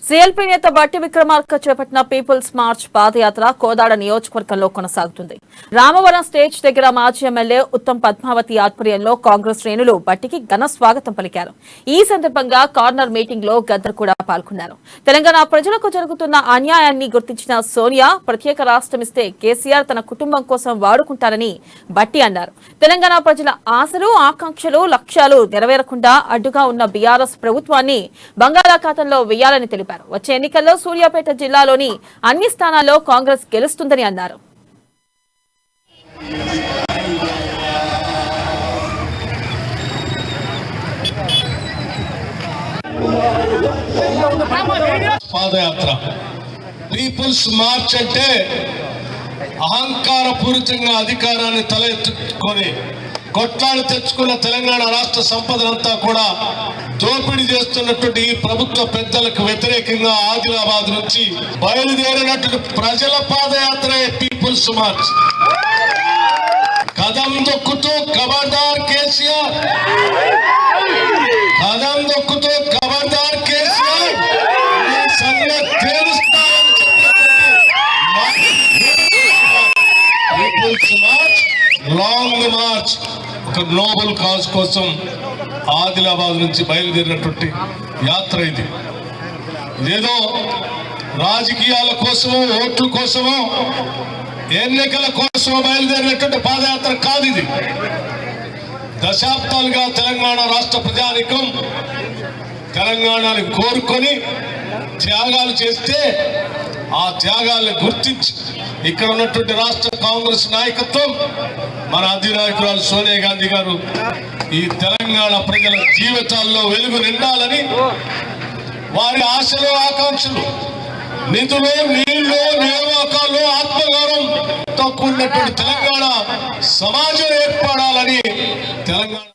CLP నేత బట్టి విక్రమార్క చేపట్టిన పీపుల్స్ మార్చ్ పాదయాత్ర కోదాడ నియోజకవర్గంలో కొనసాగుతుంది. రామవరం స్టేజ్ దగ్గర మాజీ ఎమ్మెల్యే ఉత్తమ్ పద్మావతి ఆధ్వర్యంలో కాంగ్రెస్ శ్రేణులు బట్టికి ఘన స్వాగతం పలికారు. ఈ సందర్భంగా కార్నర్ మీటింగ్ లో గద్దర్ కూడా పాల్గొన్నారు. తెలంగాణ ప్రజలకు జరుగుతున్న అన్యాయాన్ని గుర్తించిన సోనియా ప్రత్యేక రాష్ట్రం ఇస్తే కేసీఆర్ తన కుటుంబం కోసం వాడుకుంటారని బట్టి అన్నారు. తెలంగాణ ప్రజల ఆశలు, ఆకాంక్షలు, లక్ష్యాలు నెరవేరకుండా అడ్డుగా ఉన్న బీఆర్ఎస్ ప్రభుత్వాన్ని బంగాళాఖాతంలో వేయాలని తెలిపారు. వచ్చే ఎన్నికల్లో సూర్యాపేట జిల్లాలోని అన్ని స్థానాల్లో కాంగ్రెస్ గెలుస్తుందని అన్నారు. పాదయాత్ర పీపుల్స్ మార్చ్ అంటే అహంకారపూరితంగా అధికారాన్ని తలెత్తుకొని కొట్లాడి తెచ్చుకున్న తెలంగాణ రాష్ట్ర సంపదనంతా కూడా దోపిడీ చేస్తున్నటువంటి ఈ ప్రభుత్వ పెద్దలకు వ్యతిరేకంగా ఆదిలాబాద్ నుంచి బయలుదేరినటువంటి ప్రజల పాదయాత్రే పీపుల్స్ మార్చ్. కదం దొక్కుతూ ఖబర్దార్ కేసీఆర్, కదం దొక్కుతూ ఖబర్దార్ కేసీఆర్ సంగతి తెలుస్తామని పీపుల్స్ మార్చ్, లాంగ్ మార్చ్, ఒక నోబెల్ కాజ్ కోసం ఆదిలాబాద్ నుంచి బయలుదేరినటువంటి యాత్ర ఇది. ఇదేదో రాజకీయాల కోసమో, ఓట్ల కోసమో, ఎన్నికల కోసమో బయలుదేరినటువంటి పాదయాత్ర కాదు ఇది. దశాబ్దాలుగా తెలంగాణ రాష్ట్ర ప్రజానికం తెలంగాణని కోరుకొని త్యాగాలు చేస్తే ఆ త్యాగాలను గుర్తించి ఇక్కడ ఉన్నటువంటి రాష్ట్ర కాంగ్రెస్ నాయకత్వం, మన అధినాయకురాలు సోనియా గాంధీ గారు ఈ తెలంగాణ ప్రజల జీవితాల్లో వెలుగు నిండాలని వారి ఆశలు, ఆకాంక్షలు, నిధులు, నీళ్లు, నియామకాలు, ఆత్మగౌరవంతో కూడినటువంటి తెలంగాణ సమాజం ఏర్పడాలని తెలంగాణ